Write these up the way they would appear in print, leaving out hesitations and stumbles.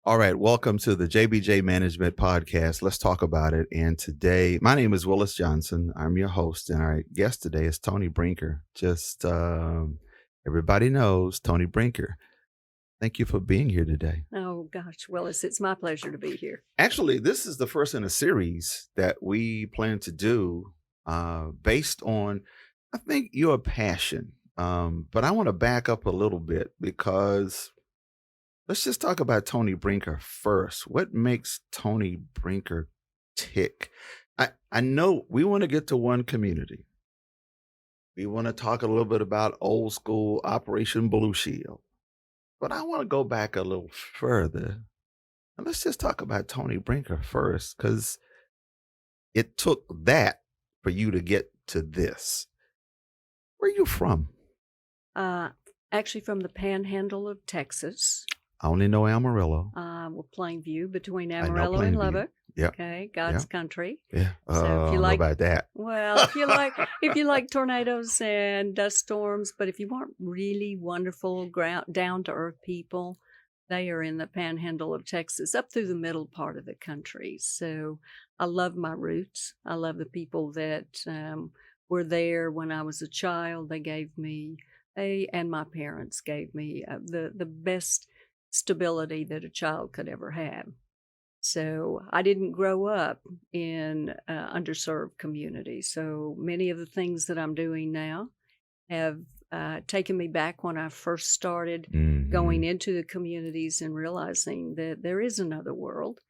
All right, welcome to the JBJ Management Podcast. Let's talk about it. And today, my name is Willis Johnson. I'm your host, and our guest today is Toni Brinker. Just everybody knows Toni Brinker. Thank you for being here today. Oh, gosh, Willis, it's my pleasure to be here. Actually, this is the first in a series that we plan to do based on, I think, your passion. But I want to back up a little bit because let's just talk about Toni Brinker first. What makes Toni Brinker tick? I know we want to get to one community. We want to talk a little bit about old school Operation Blue Shield. But I want to go back a little further. And let's just talk about Toni Brinker first, because it took that for you to get to this. Where are you from? Actually, from the panhandle of Texas. I only know Amarillo. Well, Plainview, between I know Amarillo and Plainview. Lubbock. Yep. Okay, God's Yep. country. Yeah. So if I you don't like- know about that. Well, if you like tornadoes and dust storms, but if you want really wonderful, down to earth people, they are in the panhandle of Texas, up through the middle part of the country. So I love my roots. I love the people that were there when I was a child. They and my parents gave me the best stability that a child could ever have. So I didn't grow up in underserved communities. So many of the things that I'm doing now have taken me back when I first started going into the communities and realizing that there is another world.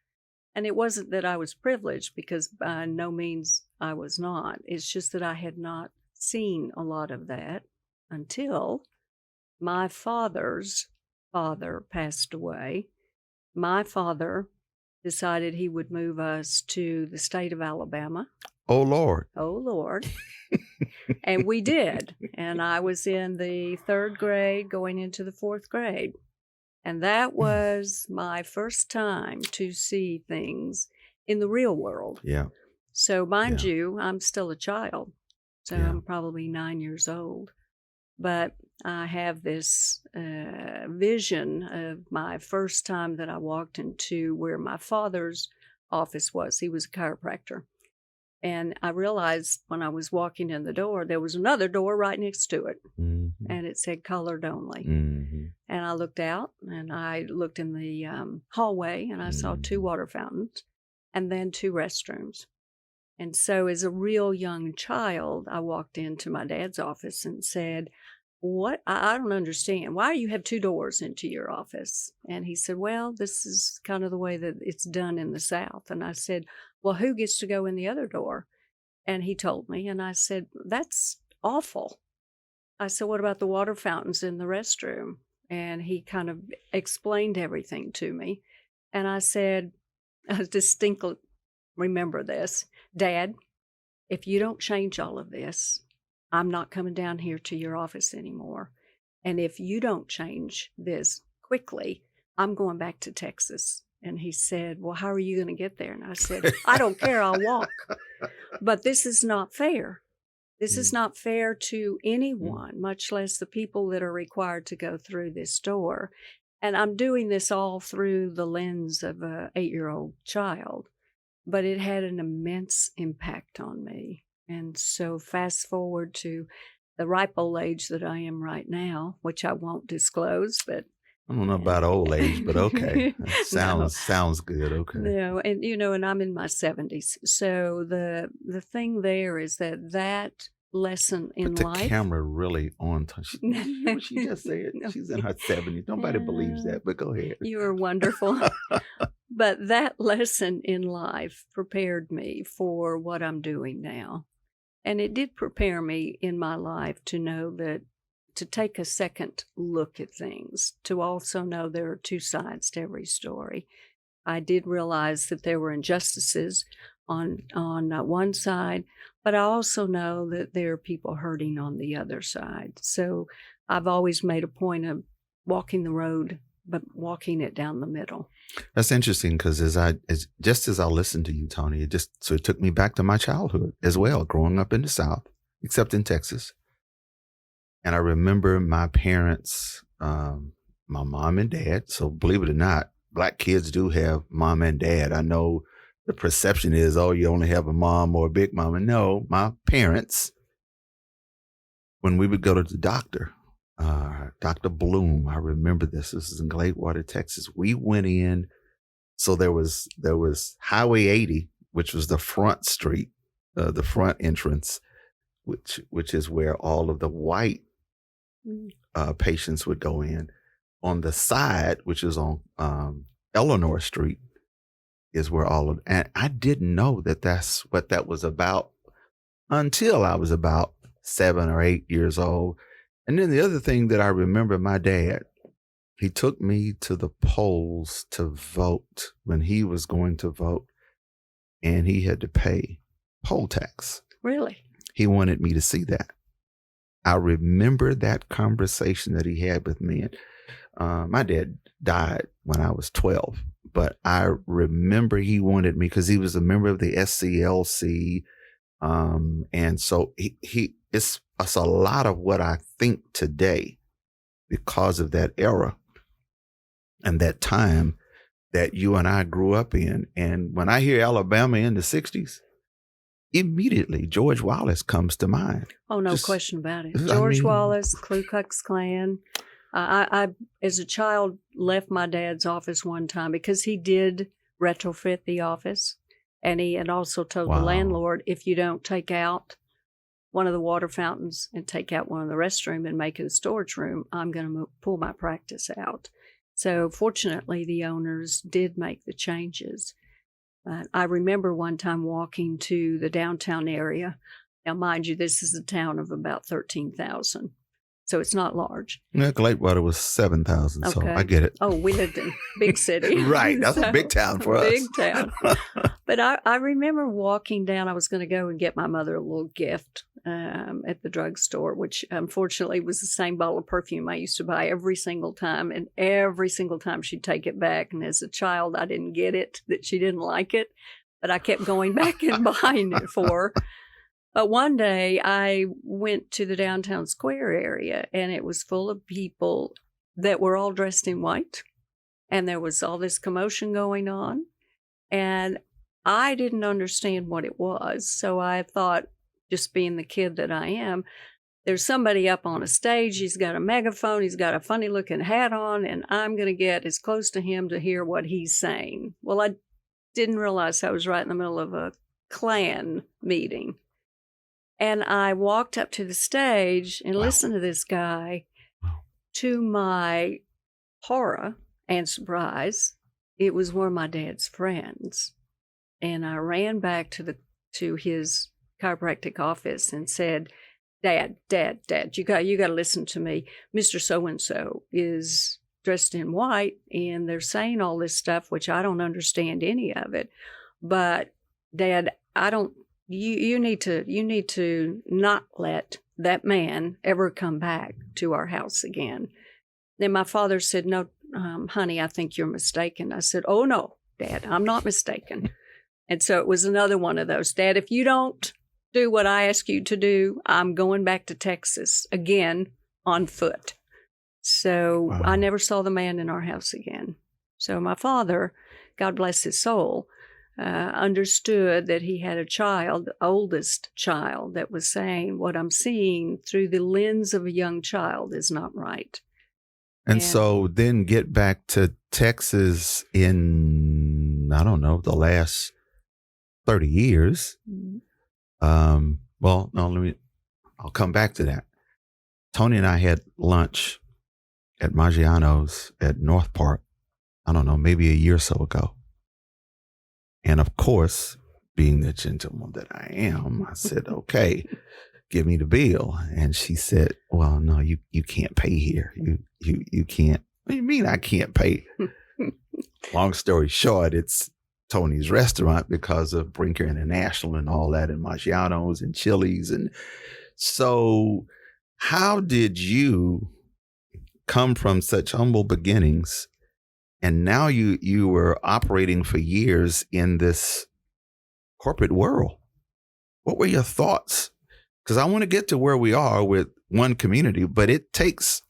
And it wasn't that I was privileged, because by no means I was not. It's just that I had not seen a lot of that until my father's father passed away. My father decided he would move us to the state of Alabama. Oh, Lord. Oh, Lord. And we did. And I was in the third grade going into the fourth grade. And that was my first time to see things in the real world. Yeah. So mind you, I'm still a child. So Yeah. I'm probably 9 years old. But I have this vision of my first time that I walked into where my father's office was. He was a chiropractor. And I realized when I was walking in the door, there was another door right next to it. Mm-hmm. And it said colored only. Mm-hmm. And I looked out and I looked in the hallway and I saw 2 water fountains and then 2 restrooms. And so as a real young child, I walked into my dad's office and said, "What? I don't understand. Why do you have 2 doors into your office?" And he said, "Well, this is kind of the way that it's done in the South." And I said, "Well, who gets to go in the other door?" And he told me, and I said, "That's awful." I said, "What about the water fountains in the restroom?" And he kind of explained everything to me. And I said, I distinctly remember this, "Dad, if you don't change all of this, I'm not coming down here to your office anymore. And if you don't change this quickly, I'm going back to Texas." And he said, "Well, how are you going to get there?" And I said, "I don't care. I'll walk. But this is not fair. This is not fair to anyone, much less the people that are required to go through this door." And I'm doing this all through the lens of an 8-year-old child, but it had an immense impact on me. And so fast forward to the ripe old age that I am right now, which I won't disclose, but I don't know about old age, but okay. That sounds good. Okay. no, and and I'm in my 70s. So the thing there is that lesson in Put the life. camera really on. She just said No. she's in her 70s. Nobody believes that, but go ahead. You are wonderful. But that lesson in life prepared me for what I'm doing now. And it did prepare me in my life to know that, to take a second look at things, to also know there are 2 sides to every story. I did realize that there were injustices on one side, but I also know that there are people hurting on the other side. So I've always made a point of walking the road, but walking it down the middle. That's interesting, because just as I listened to you, Toni, it took me back to my childhood as well, growing up in the South, except in Texas. And I remember my parents, my mom and dad. So believe it or not, Black kids do have mom and dad. I know the perception is, oh, you only have a mom or a big mama. No, my parents, when we would go to the doctor, Dr. Bloom, I remember this. This is in Gladewater, Texas. We went in. So there was Highway 80, which was the front street, the front entrance, which is where all of the white patients would go in. On the side, which is on Eleanor Street, is where and I didn't know that that's what that was about until I was about 7 or 8 years old. And then the other thing that I remember, my dad, he took me to the polls to vote when he was going to vote, and he had to pay poll tax. Really? He wanted me to see that. I remember that conversation that he had with me. And my dad died when I was 12, but I remember he wanted me because he was a member of the SCLC. And so it's a lot of what I think today because of that era and that time that you and I grew up in. And when I hear Alabama in the 60s, immediately George Wallace comes to mind. Oh, no question about it. George Wallace, Ku Klux Klan. I, as a child, left my dad's office one time because he did retrofit the office. And he had also told the landlord, if you don't take out one of the water fountains and take out one of the restrooms and make it a storage room, I'm going to pull my practice out. So fortunately, the owners did make the changes. I remember one time walking to the downtown area. Now, mind you, this is a town of about 13,000. So it's not large. Yeah, Gladewater was 7,000, okay. So I get it. Oh, we lived in big city. Right, that's a big town for us. Big town. But I remember walking down. I was going to go and get my mother a little gift at the drugstore, which unfortunately was the same bottle of perfume I used to buy every single time. And every single time she'd take it back. And as a child, I didn't get it, that she didn't like it. But I kept going back and buying it for her. But one day I went to the downtown square area and it was full of people that were all dressed in white. And there was all this commotion going on. And I didn't understand what it was. So I thought, just being the kid that I am, there's somebody up on a stage. He's got a megaphone. He's got a funny looking hat on. And I'm going to get as close to him to hear what he's saying. Well, I didn't realize I was right in the middle of a Klan meeting. And I walked up to the stage and listened to this guy. To my horror and surprise, it was one of my dad's friends. And I ran back to his chiropractic office and said, Dad, you got to listen to me. Mr. So-and-so is dressed in white, and they're saying all this stuff, which I don't understand any of it. But Dad, You need to not let that man ever come back to our house again. Then my father said, no, honey, I think you're mistaken. I said, oh, no, Dad, I'm not mistaken. And so it was another one of those. Dad, if you don't do what I ask you to do, I'm going back to Texas again on foot. So I never saw the man in our house again. So my father, God bless his soul, understood that he had a child, the oldest child, that was saying, what I'm seeing through the lens of a young child is not right. And so then get back to Texas in, I don't know, the last 30 years. Mm-hmm. Well, no, I'll come back to that. Toni and I had lunch at Maggiano's at North Park, I don't know, maybe a year or so ago. And of course, being the gentleman that I am, I said, okay, give me the bill. And she said, well, no, you can't pay here. You can't. What do you mean I can't pay? Long story short, it's Toni's restaurant because of Brinker International and all that, and Maggiano's and Chili's. And so how did you come from such humble beginnings, and now you were operating for years in this corporate world? What were your thoughts? Because I want to get to where we are with one community, but it takes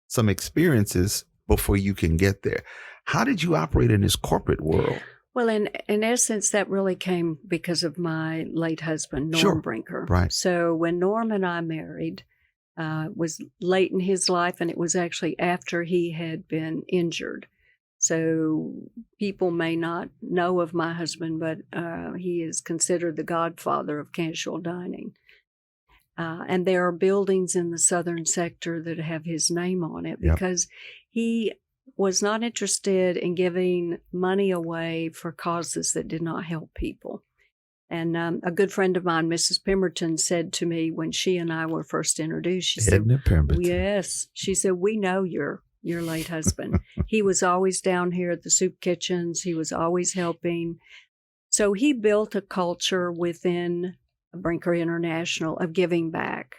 some experiences before you can get there. How did you operate in this corporate world? Well, in essence, that really came because of my late husband, Norm Sure. Brinker. Right. So when Norm and I married, was late in his life, and it was actually after he had been injured. So people may not know of my husband, but he is considered the godfather of casual dining. And there are buildings in the southern sector that have his name on it Yep. because he was not interested in giving money away for causes that did not help people. And a good friend of mine, Mrs. Pemberton, said to me when she and I were first introduced, she said, Edna Pemberton. yes, she said, we know your late husband. He was always down here at the soup kitchens. He was always helping. So he built a culture within Brinker International of giving back.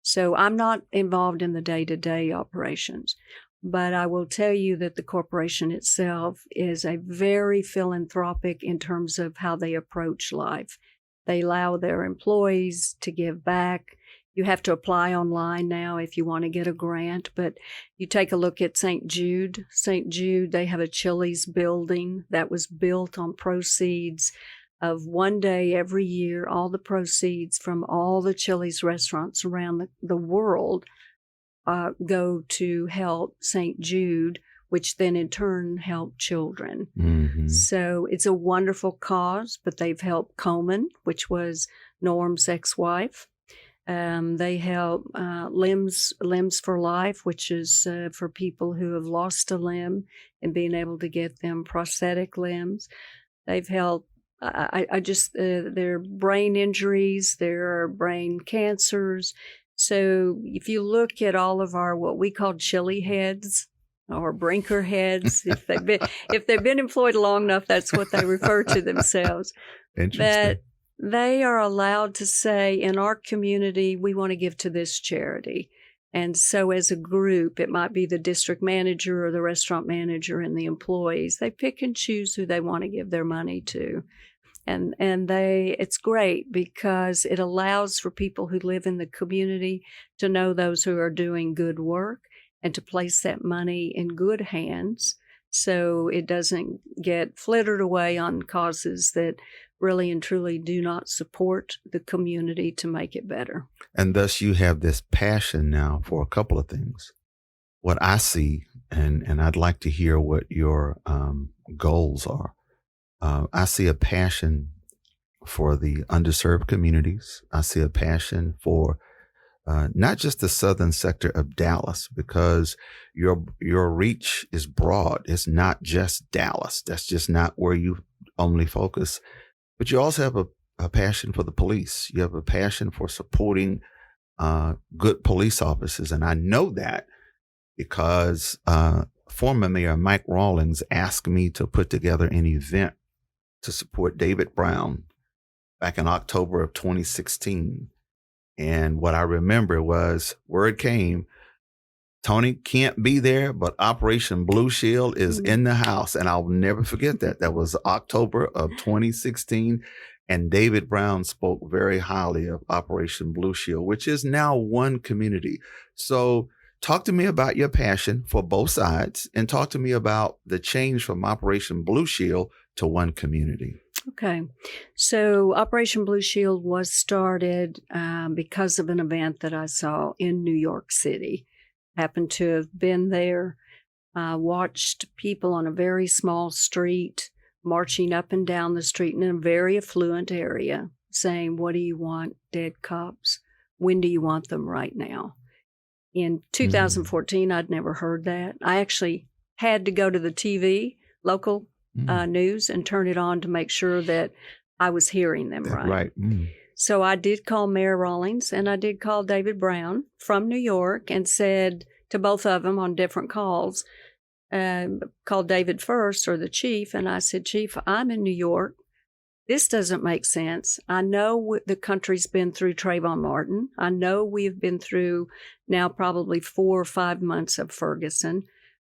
So I'm not involved in the day-to-day operations, but I will tell you that the corporation itself is a very philanthropic in terms of how they approach life. They allow their employees to give back. You have to apply online now if you want to get a grant, but you take a look at St. Jude. St. Jude, they have a Chili's building that was built on proceeds of one day every year. All the proceeds from all the Chili's restaurants around the world go to help St. Jude, which then in turn help children. Mm-hmm. So it's a wonderful cause, but they've helped Coleman, which was Norm's ex-wife. They help Limbs for Life, which is for people who have lost a limb and being able to get them prosthetic limbs. They've helped their brain injuries, their brain cancers. So if you look at all of our what we call chili heads or Brinker heads, if they've been employed long enough, that's what they refer to themselves. Interesting. But they are allowed to say, in our community, we want to give to this charity. And so as a group, it might be the district manager or the restaurant manager and the employees. They pick and choose who they want to give their money to. And it's great because it allows for people who live in the community to know those who are doing good work and to place that money in good hands so it doesn't get flittered away on causes that really and truly do not support the community to make it better. And thus you have this passion now for a couple of things. What I see, and I'd like to hear what your goals are. I see a passion for the underserved communities. I see a passion for not just the southern sector of Dallas, because your reach is broad. It's not just Dallas. That's just not where you only focus. But you also have a passion for the police. You have a passion for supporting good police officers. And I know that because former Mayor Mike Rawlings asked me to put together an event to support David Brown back in October of 2016. And what I remember was word came, Toni can't be there, but Operation Blue Shield is in the house. And I'll never forget that. That was October of 2016. And David Brown spoke very highly of Operation Blue Shield, which is now one community. So talk to me about your passion for both sides and talk to me about the change from Operation Blue Shield to one community. Okay. So Operation Blue Shield was started because of an event that I saw in New York City. Happened to have been there, watched people on a very small street marching up and down the street in a very affluent area saying, what do you want, dead cops? When do you want them? Right now. In 2014, I'd never heard that. I actually had to go to the TV, local news, and turn it on to make sure that I was hearing them right. Right. So I did call Mayor Rawlings and I did call David Brown from New York and said to both of them on different calls, called David first, or the chief, and I said, Chief, I'm in New York. This doesn't make sense. I know the country's been through Trayvon Martin. I know we've been through now probably 4 or 5 months of Ferguson.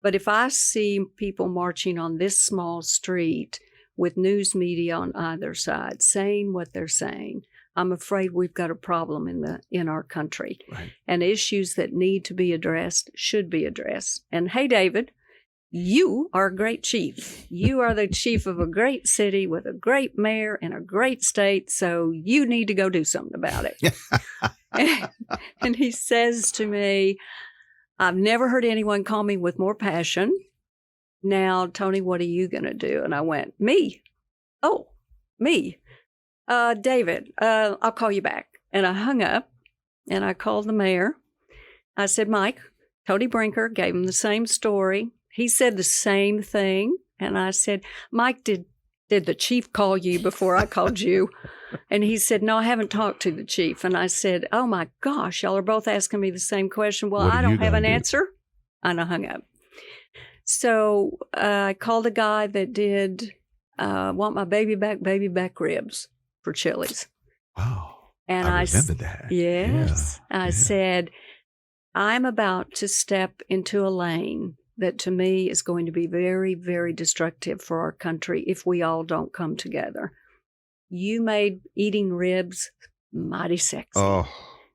But if I see people marching on this small street with news media on either side saying what they're saying, I'm afraid we've got a problem in our country. Right. And issues that need to be addressed should be addressed. And hey, David, you are a great chief. You are the chief of a great city with a great mayor and a great state, so you need to go do something about it. And he says to me, I've never heard anyone call me with more passion. Now, Toni, what are you going to do? And I went, me. Oh, me. David, I'll call you back. And I hung up and I called the mayor. I said, Mike, Toni Brinker, gave him the same story. He said the same thing. And I said, Mike, did the chief call you before I called you? And he said, no, I haven't talked to the chief. And I said, oh my gosh, y'all are both asking me the same question. Well, I don't have an answer. And I hung up. So I called a guy that did want my baby back ribs for Chili's. Wow. And I remember that. Yes. Yeah. I said, I'm about to step into a lane that to me is going to be very, very destructive for our country if we all don't come together. You made eating ribs mighty sexy. Oh.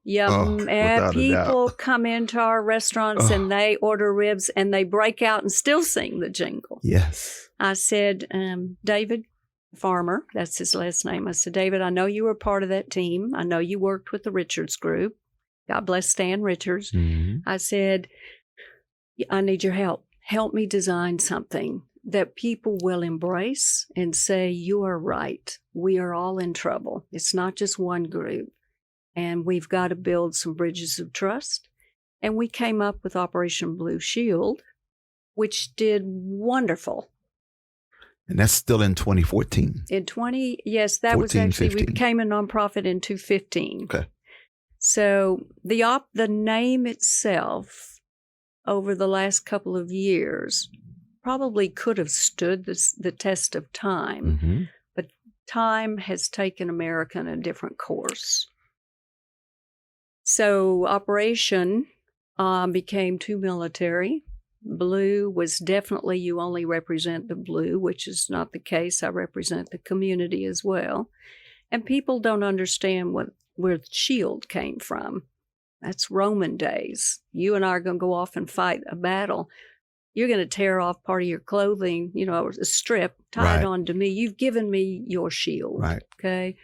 People come into our restaurants and they order ribs and they break out and still sing the jingle. Yes. I said, David Farmer, that's his last name. I said, David, I know you were part of that team. I know you worked with the Richards Group. God bless Stan Richards. Mm-hmm. I said, I need your help. Help me design something that people will embrace and say, you are right. We are all in trouble. It's not just one group. And we've got to build some bridges of trust. And we came up with Operation Blue Shield, which did wonderful. And that's still in 2014. Yes, that 14, was actually, 15. we became a nonprofit in 2015. Okay. So the name itself over the last couple of years probably could have stood the test of time, Mm-hmm. but time has taken America in a different course. So Operation became too military. Blue was definitely, you only represent the blue, which is not the case. I represent the community as well. And people don't understand where the shield came from. That's Roman days. You and I are going to go off and fight a battle. You're going to tear off part of your clothing, a strip, tie it on to me. You've given me your shield. Right. Okay.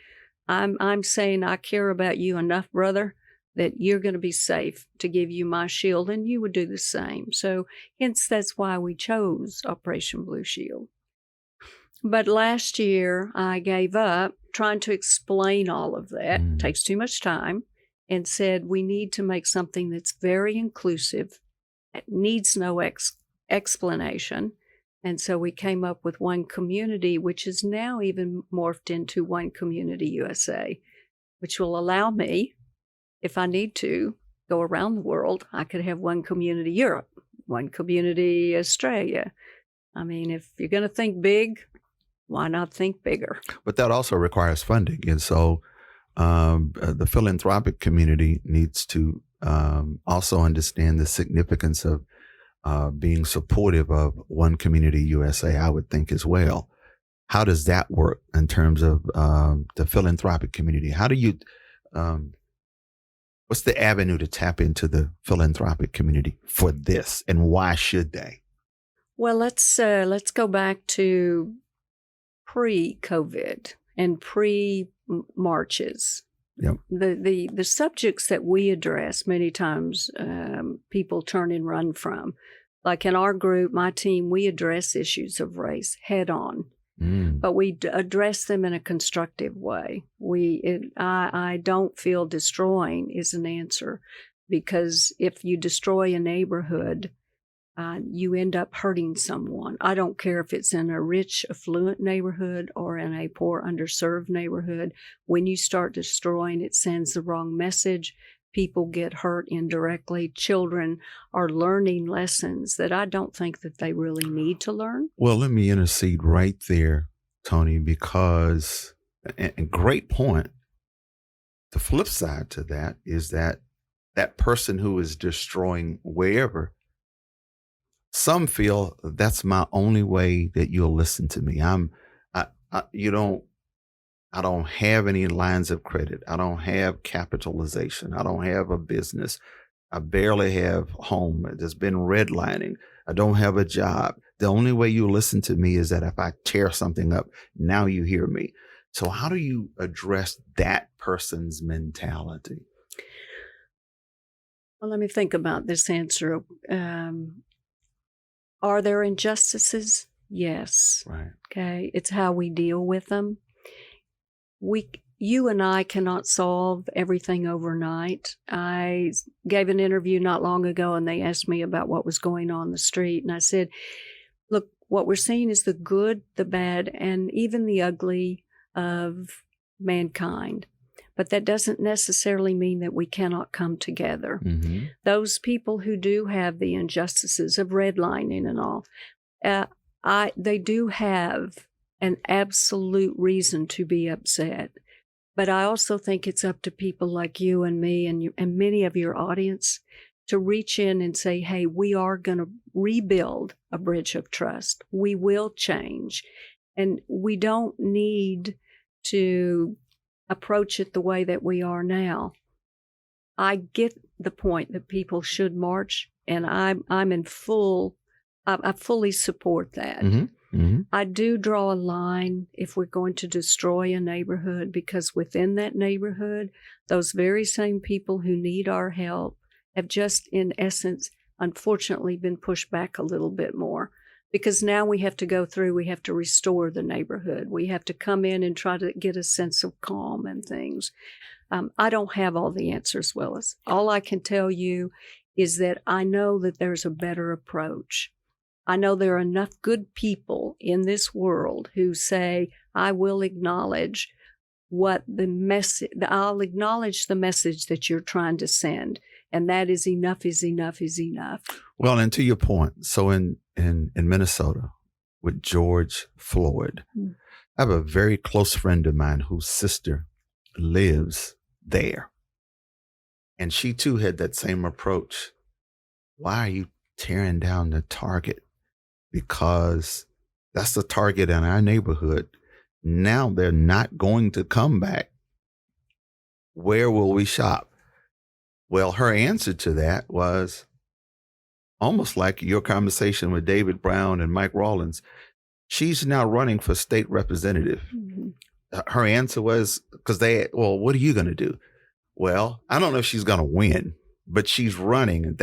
I'm saying I care about you enough, brother, that you're going to be safe to give you my shield, and you would do the same. So hence that's why we chose Operation Blue Shield. But last year I gave up trying to explain all of that. Takes too much time, and said we need to make something that's very inclusive. It needs no explanation. And so we came up with One Community, which is now even morphed into One Community USA, which will allow me, if I need to, go around the world. I could have One Community Europe, One Community Australia. I mean, if you're going to think big, why not think bigger? But that also requires funding. And so the philanthropic community needs to also understand the significance of being supportive of One Community USA, I would think as well. How does that work in terms of the philanthropic community? How do you... what's the avenue to tap into the philanthropic community for this, and why should they? Well, let's go back to pre-COVID and pre-marches. Yep. The subjects that we address many times people turn and run from. Like in our group, my team, we address issues of race head on. But we address them in a constructive way. I don't feel destroying is an answer, because if you destroy a neighborhood, you end up hurting someone. I don't care if it's in a rich, affluent neighborhood or in a poor, underserved neighborhood. When you start destroying, it sends the wrong message. People get hurt indirectly. Children are learning lessons that I don't think that they really need to learn. Well, let me intercede right there, Toni, because, and great point. The flip side to that is that person who is destroying wherever, some feel that's my only way that you'll listen to me. I don't have any lines of credit. I don't have capitalization. I don't have a business. I barely have home. There's been redlining. I don't have a job. The only way you listen to me is that if I tear something up, now you hear me. So how do you address that person's mentality? Well, let me think about this answer. Are there injustices? Yes. Right. Okay. It's how we deal with them. You and I cannot solve everything overnight. I gave an interview not long ago and they asked me about what was going on in the street. And I said, look, what we're seeing is the good, the bad, and even the ugly of mankind. But that doesn't necessarily mean that we cannot come together. Mm-hmm. Those people who do have the injustices of redlining and all, they do have an absolute reason to be upset. But I also think it's up to people like you and me and many of your audience to reach in and say, hey, we are going to rebuild a bridge of trust. We will change. And we don't need to approach it the way that we are now. I get the point that people should march, and I fully support that. Mm-hmm. Mm-hmm. I do draw a line if we're going to destroy a neighborhood, because within that neighborhood, those very same people who need our help have just, in essence, unfortunately been pushed back a little bit more. Because now we have to restore the neighborhood. We have to come in and try to get a sense of calm and things. I don't have all the answers, Willis. All I can tell you is that I know that there's a better approach. I know there are enough good people in this world who say, I will acknowledge I'll acknowledge the message that you're trying to send. And that is enough is enough is enough. Well, and to your point, so in Minnesota with George Floyd, I have a very close friend of mine whose sister lives there. And she too had that same approach. Why are you tearing down the Target? Because that's the Target in our neighborhood. Now they're not going to come back. Where will we shop? Well, her answer to that was almost like your conversation with David Brown and Mike Rawlins. She's now running for state representative. Mm-hmm. Her answer was, what are you going to do? Well, I don't know if she's going to win, but she's running,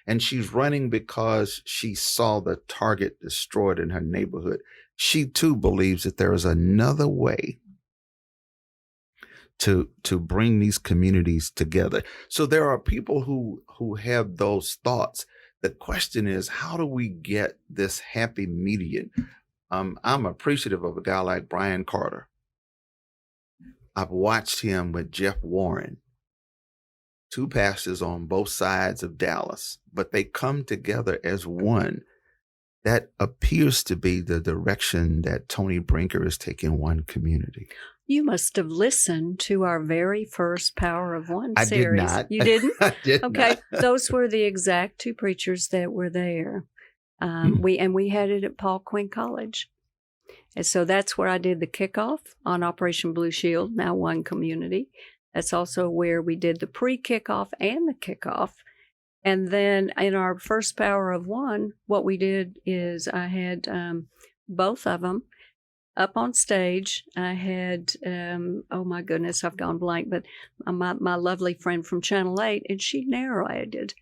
and she's running because she saw the Target destroyed in her neighborhood. She too believes that there is another way to bring these communities together. So there are people who have those thoughts. The question is, how do we get this happy median? I'm appreciative of a guy like Brian Carter. I've watched him with Jeff Warren, two pastors on both sides of Dallas, but they come together as one. That appears to be the direction that Toni Brinker is taking one community. You must have listened to our very first Power of One series. I did not. You didn't? I did okay. not. Those were the exact two preachers that were there. We had it at Paul Quinn College. And so that's where I did the kickoff on Operation Blue Shield, now one community. That's also where we did the pre-kickoff and the kickoff. And then in our first Power of One, what we did is I had both of them up on stage. I had, oh my goodness, I've gone blank, but my lovely friend from Channel 8, and she narrated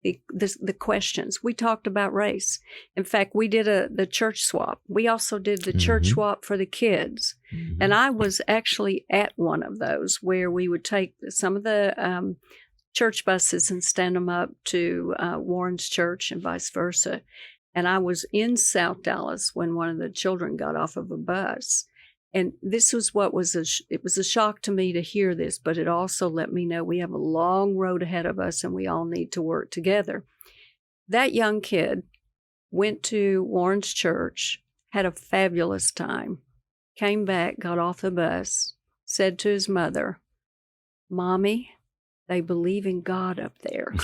the questions. We talked about race. In fact, we did the church swap. We also did the church swap for the kids. Mm-hmm. And I was actually at one of those where we would take some of the church buses and stand them up to Warren's church and vice versa. And I was in South Dallas when one of the children got off of a bus. And this was it was a shock to me to hear this, but it also let me know we have a long road ahead of us and we all need to work together. That young kid went to Warren's church, had a fabulous time, came back, got off the bus, said to his mother, "Mommy, they believe in God up there."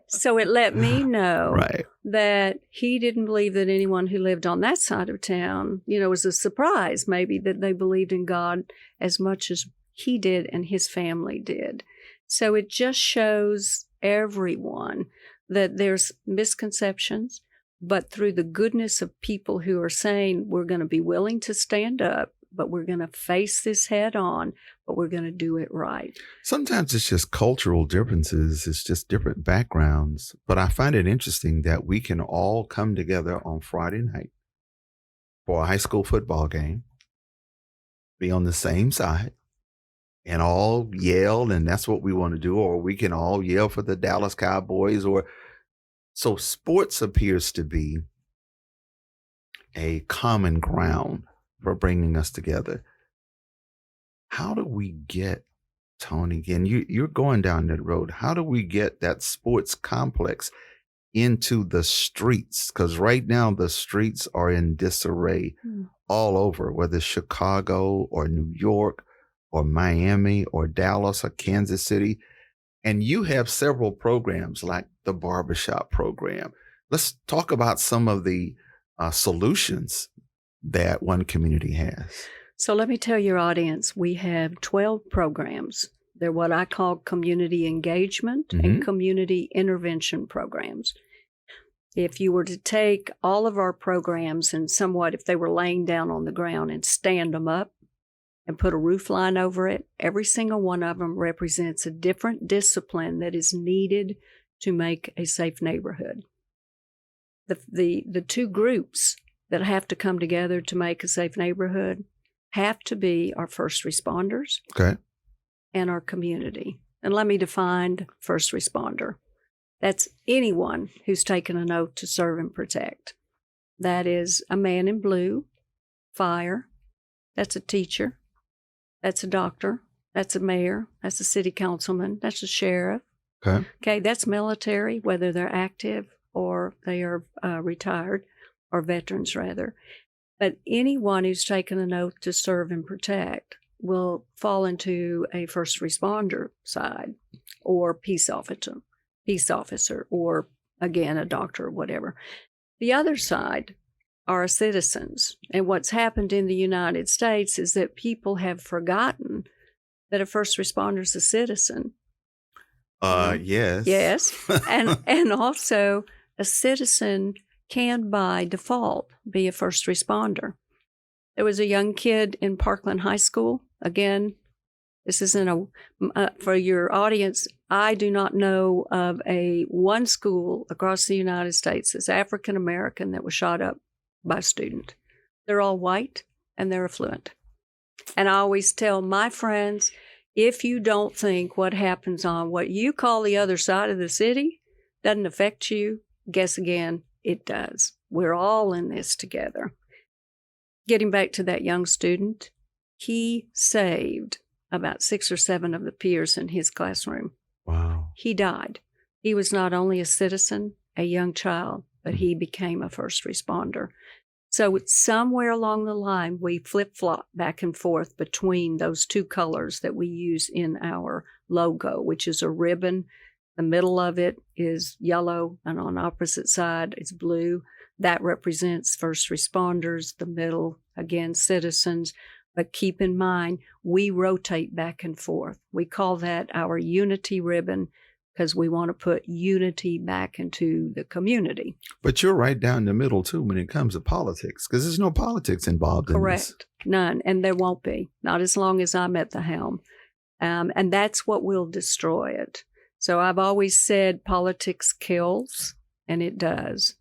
So it let me know that he didn't believe that anyone who lived on that side of town, it was a surprise maybe that they believed in God as much as he did and his family did. So it just shows everyone that there's misconceptions, but through the goodness of people who are saying we're going to be willing to stand up, but we're going to face this head on, but we're going to do it right. Sometimes it's just cultural differences. It's just different backgrounds. But I find it interesting that we can all come together on Friday night for a high school football game, be on the same side, and all yell, and that's what we want to do. Or we can all yell for the Dallas Cowboys. Or so sports appears to be a common ground for bringing us together. How do we get, Tony, again, you're going down that road. How do we get that sports complex into the streets? Because right now the streets are in disarray all over, whether it's Chicago or New York or Miami or Dallas or Kansas City. And you have several programs like the barbershop program. Let's talk about some of the solutions that one community has. So let me tell your audience, we have 12 programs. They're what I call community engagement and community intervention programs. If you were to take all of our programs and somewhat, if they were laying down on the ground and stand them up and put a roof line over it, every single one of them represents a different discipline that is needed to make a safe neighborhood. The two groups that have to come together to make a safe neighborhood have to be our first responders and our community. And let me define first responder. That's anyone who's taken an oath to serve and protect. That is a man in blue, fire, that's a teacher, that's a doctor, that's a mayor, that's a city councilman, that's a sheriff. Okay, that's military, whether they're active or they are retired, or veterans rather. But anyone who's taken an oath to serve and protect will fall into a first responder side or peace officer, or again, a doctor or whatever. The other side are citizens. And what's happened in the United States is that people have forgotten that a first responder is a citizen. Yes. Yes. and also a citizen can by default be a first responder. There was a young kid in Parkland High School. Again, this isn't for your audience, I do not know of one school across the United States that's African American that was shot up by a student. They're all white and they're affluent. And I always tell my friends, if you don't think what happens on what you call the other side of the city doesn't affect you, guess again, it does. We're all in this together. Getting back to that young student, he saved about 6 or 7 of the peers in his classroom. Wow. He died. He was not only a citizen, a young child, but he became a first responder. So somewhere along the line, we flip-flop back and forth between those two colors that we use in our logo, which is a ribbon. The middle of it is yellow, and on the opposite side, it's blue. That represents first responders. The middle, again, citizens. But keep in mind, we rotate back and forth. We call that our unity ribbon because we want to put unity back into the community. But you're right down the middle, too, when it comes to politics, because there's no politics involved in this. Correct. None. And there won't be. Not as long as I'm at the helm. And that's what will destroy it. So I've always said politics kills, and it does.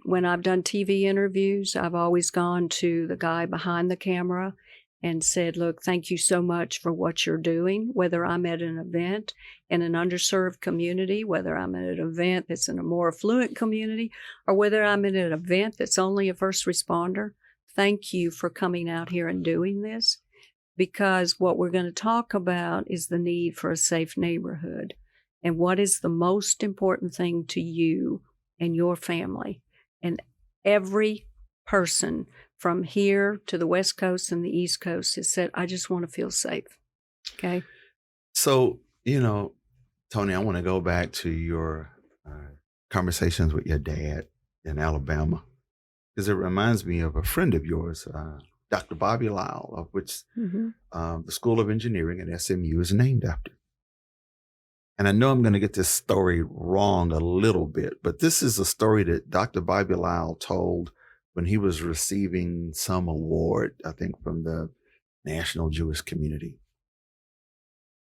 When I've done TV interviews, I've always gone to the guy behind the camera and said, look, thank you so much for what you're doing, whether I'm at an event in an underserved community, whether I'm at an event that's in a more affluent community, or whether I'm at an event that's only a first responder. Thank you for coming out here and doing this, because what we're going to talk about is the need for a safe neighborhood. And what is the most important thing to you and your family? And every person from here to the West Coast and the East Coast has said, I just want to feel safe. Okay. So, Toni, I want to go back to your conversations with your dad in Alabama, because it reminds me of a friend of yours, Dr. Bobby Lyle, of which the School of Engineering at SMU is named after. And I know I'm going to get this story wrong a little bit, but this is a story that Dr. Bobby Lyle told when he was receiving some award, I think from the National Jewish Community.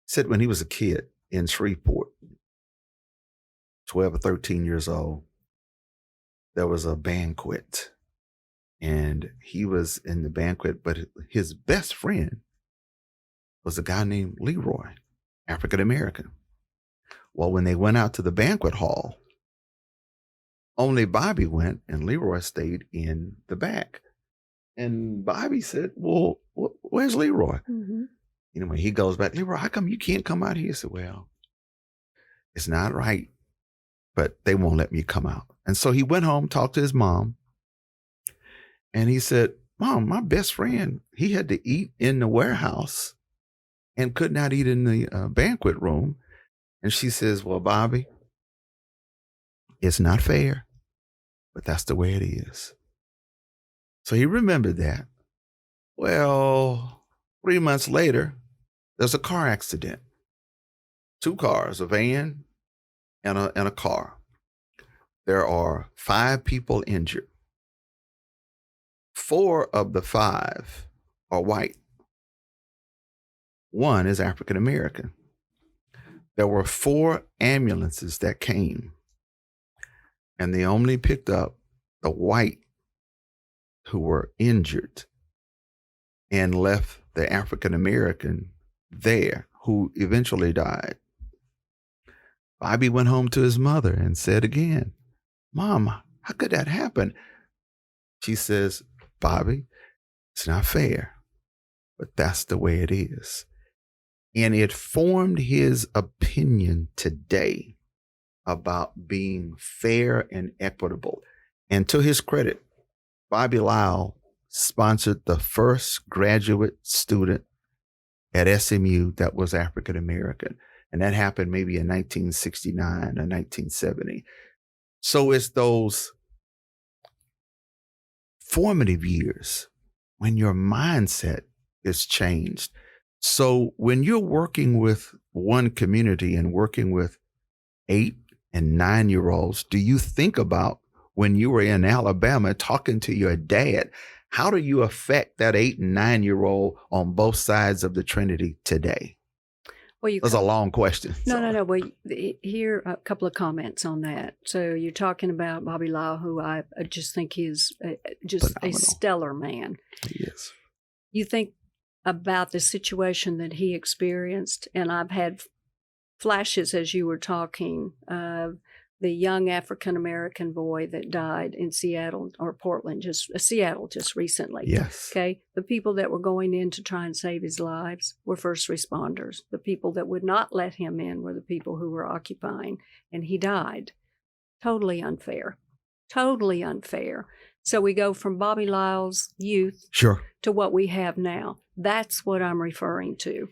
He said when he was a kid in Shreveport, 12 or 13 years old, there was a banquet, and he was in the banquet, but his best friend was a guy named Leroy, African American. Well, when they went out to the banquet hall, only Bobby went and Leroy stayed in the back. And Bobby said, well, where's Leroy? Mm-hmm. You know, when he goes back, Leroy, how come you can't come out here? He said, well, it's not right, but they won't let me come out. And so he went home, talked to his mom, and he said, Mom, my best friend, he had to eat in the warehouse and could not eat in the banquet room. And she says, well, Bobby, it's not fair, but that's the way it is. So he remembered that. Well, 3 months later, there's a car accident. 2 cars, a van and a car. There are 5 people injured. 4 of the 5 are white. 1 is African American. There were 4 ambulances that came, and they only picked up the white who were injured and left the African American there, who eventually died. Bobby went home to his mother and said again, Mom, how could that happen? She says, Bobby, it's not fair, but that's the way it is. And it formed his opinion today about being fair and equitable. And to his credit, Bobby Lyle sponsored the first graduate student at SMU that was African American. And that happened maybe in 1969 or 1970. So it's those formative years when your mindset is changed. So when you're working with one community and working with 8 and 9-year-olds, do you think about when you were in Alabama talking to your dad, how do you affect that 8 and 9-year-old on both sides of the Trinity today? Well, That's a long question. No. Well, here a couple of comments on that. So you're talking about Bobby Lyle, who I just think is just Phenomenal. a stellar man. Yes. You think about the situation that he experienced, and I've had flashes as you were talking of the young African-American boy that died in Seattle or Portland, Seattle just recently. Yes. Okay. The people that were going in to try and save his lives were first responders. The people that would not let him in were the people who were occupying, and he died. Totally unfair. Totally unfair. So we go from Bobby Lyle's youth to what we have now. That's what I'm referring to.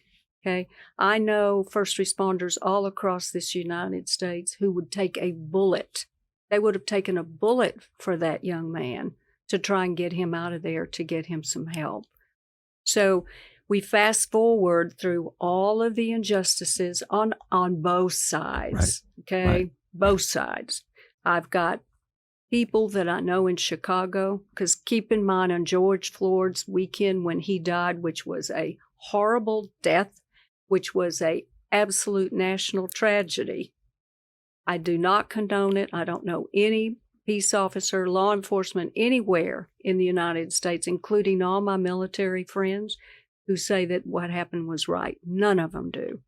Okay. I know first responders all across this United States who would take a bullet. They would have taken a bullet for that young man to try and get him out of there, to get him some help. So we fast forward through all of the injustices on both sides. Right. Okay. Right. Both sides. I've got people that I know in Chicago, because keep in mind on George Floyd's weekend when he died, which was a horrible death, which was a absolute national tragedy. I do not condone it. I don't know any peace officer, law enforcement anywhere in the United States, including all my military friends, who say that what happened was right. None of them do.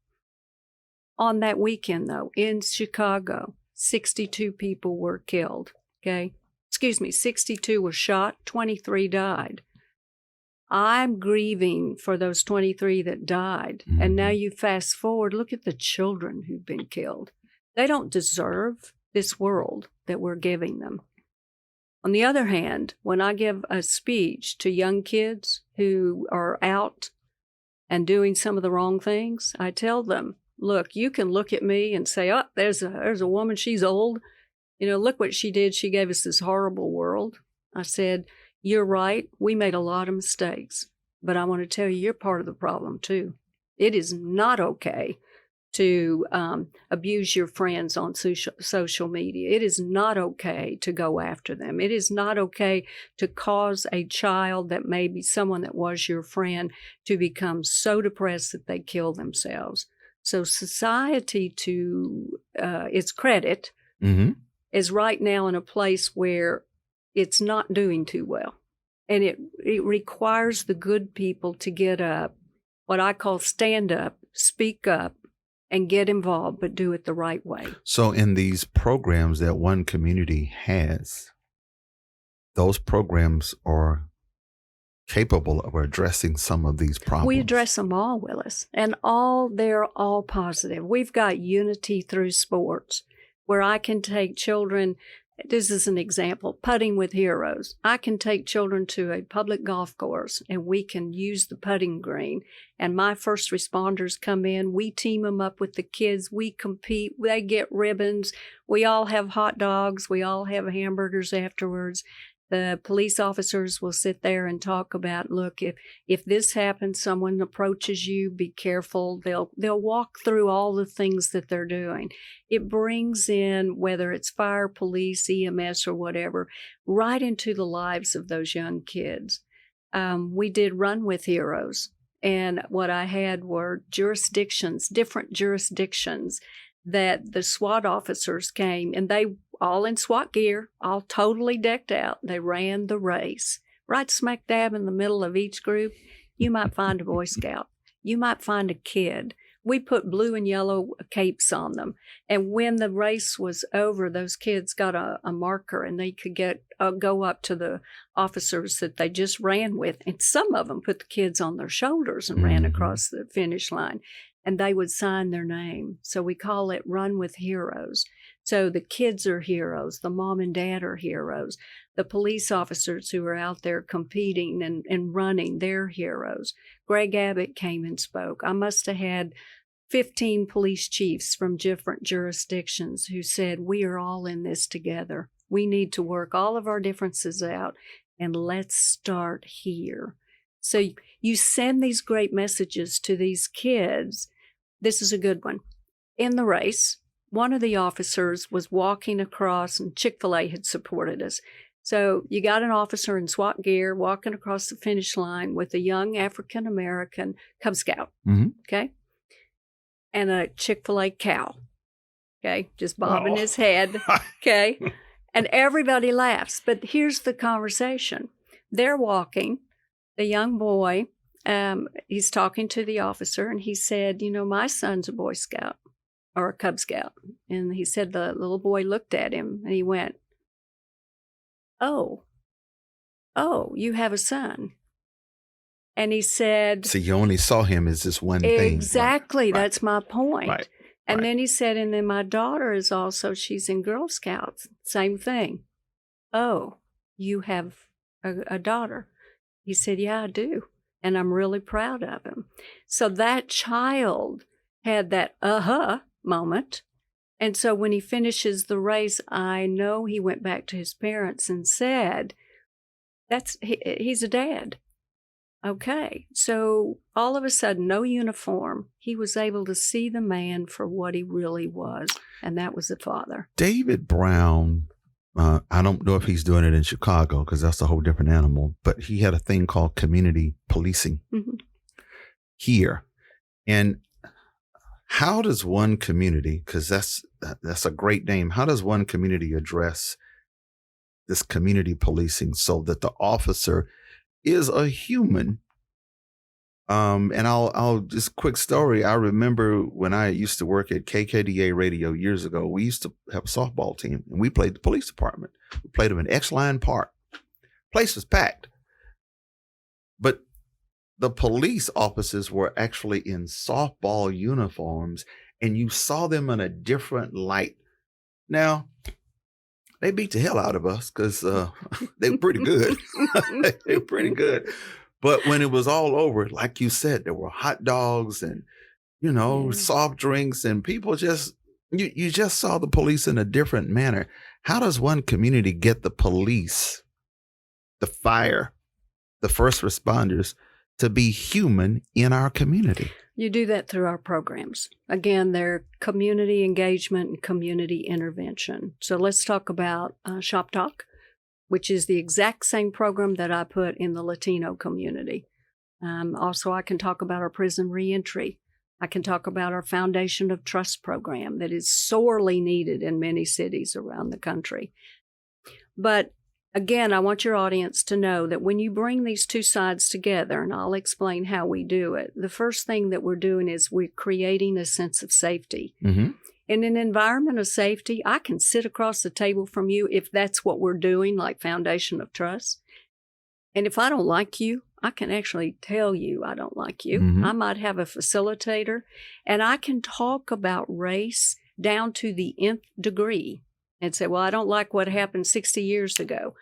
On that weekend, though, in Chicago, 62 people were killed. Okay? 62 were shot, 23 died. I'm grieving for those 23 that died. Mm-hmm. And now you fast forward, look at the children who've been killed. They don't deserve this world that we're giving them. On the other hand, when I give a speech to young kids who are out and doing some of the wrong things, I tell them, look, you can look at me and say, oh, there's a woman, she's old. You know, look what she did. She gave us this horrible world. I said, you're right. We made a lot of mistakes, but I want to tell you, you're part of the problem too. It is not okay to abuse your friends on social media. It is not okay to go after them. It is not okay to cause a child that may be someone that was your friend to become so depressed that they kill themselves. So society, to its credit, is right now in a place where it's not doing too well. And it requires the good people to get up, what I call stand up, speak up, and get involved, but do it the right way. So in these programs that one community has, those programs are capable of addressing some of these problems. We address them all, Willis, and they're all positive. We've got unity through sports, where I can take children. This is an example, putting with heroes. I can take children to a public golf course and we can use the putting green. And my first responders come in. We team them up with the kids. We compete. They get ribbons. We all have hot dogs. We all have hamburgers afterwards. The police officers will sit there and talk about, look, if this happens, someone approaches you, be careful. They'll walk through all the things that they're doing. It brings in, whether it's fire, police, EMS, or whatever, right into the lives of those young kids. We did Run with Heroes, and what I had were different jurisdictions, that the SWAT officers came, and they all in SWAT gear, all totally decked out. They ran the race. Right smack dab in the middle of each group, you might find a Boy Scout. You might find a kid. We put blue and yellow capes on them. And when the race was over, those kids got a marker, and they could go up to the officers that they just ran with. And some of them put the kids on their shoulders and ran across the finish line. And they would sign their name. So we call it Run with Heroes. So the kids are heroes. The mom and dad are heroes. The police officers who are out there competing and running, they're heroes. Greg Abbott came and spoke. I must have had 15 police chiefs from different jurisdictions who said, we are all in this together. We need to work all of our differences out, and let's start here. So you send these great messages to these kids. This is a good one. In the race, one of the officers was walking across, and Chick-fil-A had supported us. So you got an officer in SWAT gear walking across the finish line with a young African-American Cub Scout, okay? And a Chick-fil-A cow, okay? Just bobbing his head, okay? And everybody laughs. But here's the conversation. They're walking. The young boy, he's talking to the officer, and he said, my son's a Boy Scout or a Cub Scout. And he said the little boy looked at him, and he went, oh, you have a son. And he said... So you only saw him as this one thing. Exactly. Right. That's my point. Right. And then he said, and then my daughter is also, she's in Girl Scouts. Same thing. Oh, you have a daughter. He said, yeah, I do. And I'm really proud of him. So that child had that moment. And so when he finishes the race, I know he went back to his parents and said, he's a dad. Okay. So all of a sudden, no uniform, he was able to see the man for what he really was. And that was the father. David Brown, I don't know if he's doing it in Chicago because that's a whole different animal, but he had a thing called community policing here. And how does one community, because that's a great name, how does one community address this community policing so that the officer is a human? And I'll just quick story. I remember when I used to work at KKDA radio years ago, we used to have a softball team, and we played the police department. We played them in X-Line Park. Place was packed. But the police officers were actually in softball uniforms, and you saw them in a different light. Now, they beat the hell out of us because they were pretty good. They were pretty good. But when it was all over, like you said, there were hot dogs and, soft drinks, and people you just saw the police in a different manner. How does one community get the police, the fire, the first responders to be human in our community? You do that through our programs. Again, they're community engagement and community intervention. So let's talk about Shop Talk, which is the exact same program that I put in the Latino community. Also, I can talk about our prison reentry. I can talk about our Foundation of Trust program that is sorely needed in many cities around the country. But again, I want your audience to know that when you bring these two sides together, and I'll explain how we do it, the first thing that we're doing is we're creating a sense of safety. Mm-hmm. In an environment of safety, I can sit across the table from you if that's what we're doing, like Foundation of Trust. And if I don't like you, I can actually tell you I don't like you. Mm-hmm. I might have a facilitator, and I can talk about race down to the nth degree and say, well, I don't like what happened 60 years ago.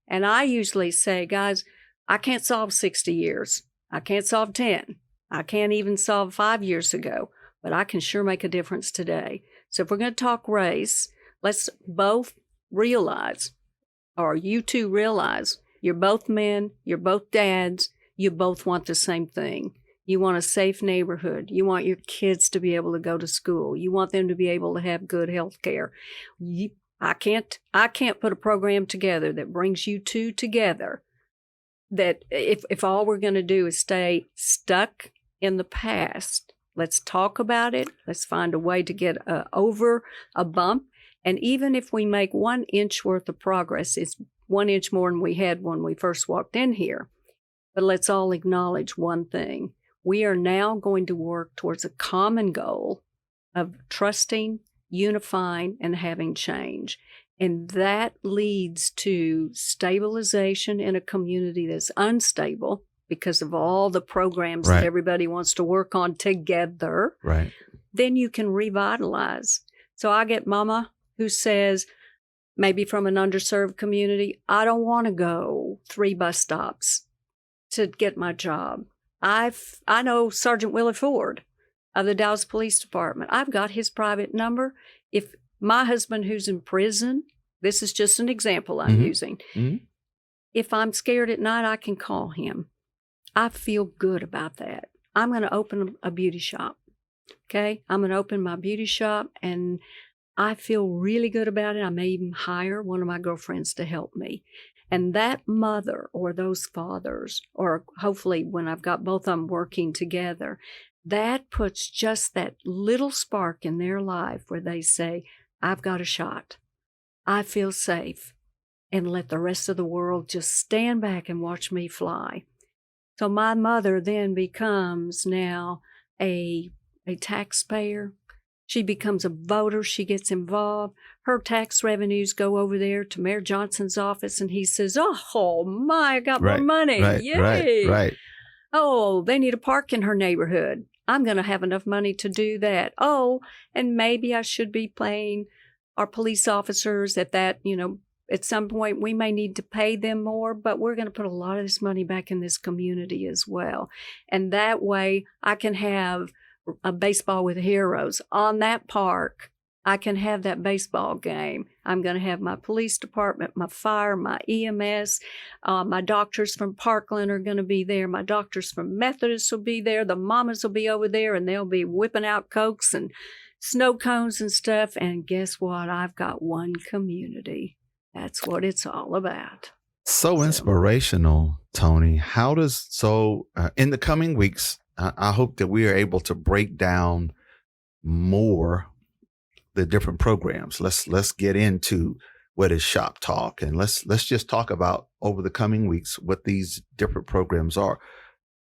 And I usually say, guys, I can't solve 60 years. I can't solve 10. I can't even solve 5 years ago, but I can sure make a difference today. So if we're going to talk race, let's both realize, or you two realize, you're both men, you're both dads, you both want the same thing. You want a safe neighborhood. You want your kids to be able to go to school. You want them to be able to have good health care. I can't put a program together that brings you two together that if all we're going to do is stay stuck in the past. Let's talk about it. Let's find a way to get over a bump. And even if we make 1 inch worth of progress, it's 1 inch more than we had when we first walked in here. But let's all acknowledge one thing. We are now going to work towards a common goal of trusting, unifying, and having change. And that leads to stabilization in a community that's unstable because of all the programs Right. that everybody wants to work on together. Right. Then you can revitalize. So I get mama who says, maybe from an underserved community, I don't want to go 3 bus stops to get my job. I know Sergeant Willie Ford of the Dallas Police Department. I've got his private number. If my husband who's in prison, this is just an example I'm using. Mm-hmm. If I'm scared at night, I can call him. I feel good about that. I'm going to open a beauty shop. Okay? I'm going to open my beauty shop, and I feel really good about it. I may even hire one of my girlfriends to help me. And that mother or those fathers, or hopefully when I've got both of them working together, that puts just that little spark in their life where they say, I've got a shot. I feel safe. And let the rest of the world just stand back and watch me fly. So my mother then becomes now a taxpayer. She becomes a voter. She gets involved. Her tax revenues go over there to Mayor Johnson's office, and he says, oh my, I got more money. Right, Yay. right. Oh, they need a park in her neighborhood. I'm going to have enough money to do that. Oh, and maybe I should be paying our police officers at that, at some point we may need to pay them more, but we're going to put a lot of this money back in this community as well. And that way I can have a baseball with heroes on that park. I can have that baseball game. I'm going to have my police department, my fire, my EMS, my doctors from Parkland are going to be there. My doctors from Methodist will be there. The mamas will be over there, and they'll be whipping out Cokes and snow cones and stuff. And guess what? I've got one community. That's what it's all about. So inspirational, Toni. In the coming weeks, I hope that we are able to break down more the different programs. Let's get into what is Shop Talk, and let's just talk about over the coming weeks what these different programs are.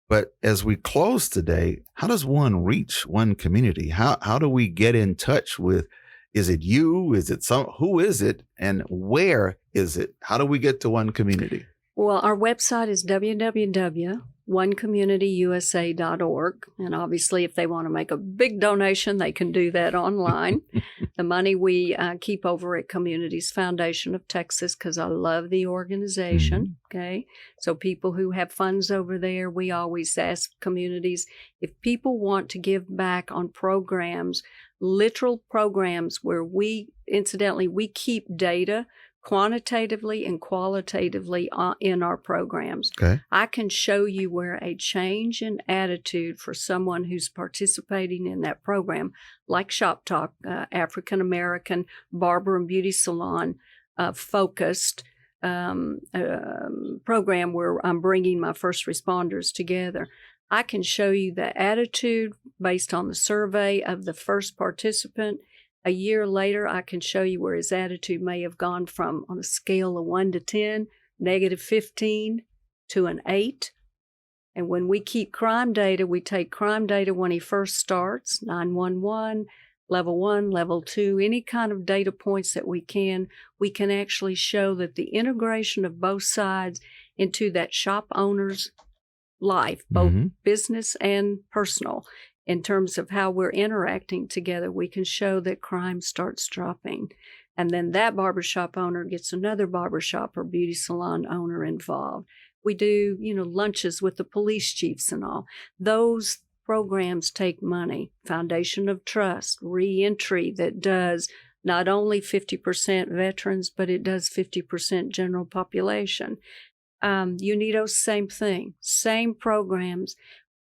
But as we close today, how does one reach one community? How do we get in touch with? Is it you? Is it who is it? And where is it? How do we get to one community? Well, our website is www.CommunityUSA.org. And obviously, if they want to make a big donation, they can do that online. The money we keep over at Communities Foundation of Texas, because I love the organization. Okay. So people who have funds over there, we always ask communities if people want to give back on programs, literal programs where we keep data quantitatively and qualitatively in our programs. Okay. I can show you where a change in attitude for someone who's participating in that program, like Shop Talk, African American barber and beauty salon focused program where I'm bringing my first responders together. I can show you the attitude based on the survey of the first participant. A year later, I can show you where his attitude may have gone from, on a scale of 1 to 10, -15 to an 8. And when we keep crime data, we take crime data when he first starts, 911, level 1, level 2, any kind of data points that we can actually show that the integration of both sides into that shop owner's life, both business and personal, in terms of how we're interacting together, we can show that crime starts dropping. And then that barbershop owner gets another barbershop or beauty salon owner involved. We do, lunches with the police chiefs and all. Those programs take money. Foundation of Trust, reentry that does not only 50% veterans, but it does 50% general population. UNIDO, same thing, same programs.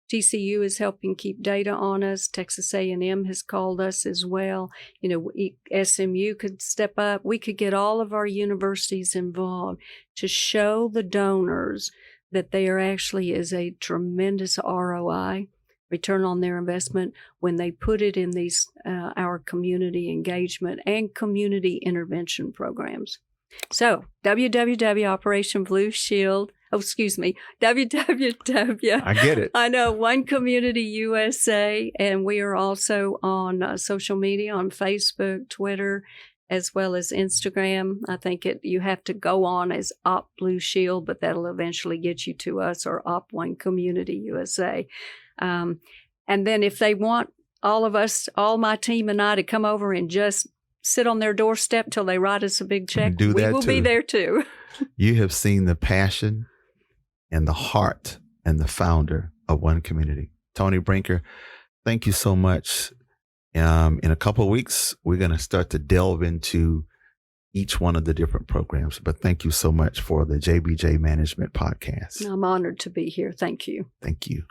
TCU is helping keep data on us. Texas A&M has called us as well. SMU could step up. We could get all of our universities involved to show the donors that there actually is a tremendous ROI, return on their investment, when they put it in these our community engagement and community intervention programs. So Operation Blue Shield. www. I get it. I know, CommunityUSA, and we are also on social media, on Facebook, Twitter, as well as Instagram. I think you have to go on as Op Blue Shield, but that'll eventually get you to us, or Op One Community USA. And then if they want all of us, all my team and I, to come over and just sit on their doorstep till they write us a big check, we will be there too. You have seen the passion and the heart and the founder of One Community. Toni Brinker, thank you so much. In a couple of weeks, we're going to start to delve into each one of the different programs. But thank you so much for the JBJ Management Podcast. I'm honored to be here. Thank you. Thank you.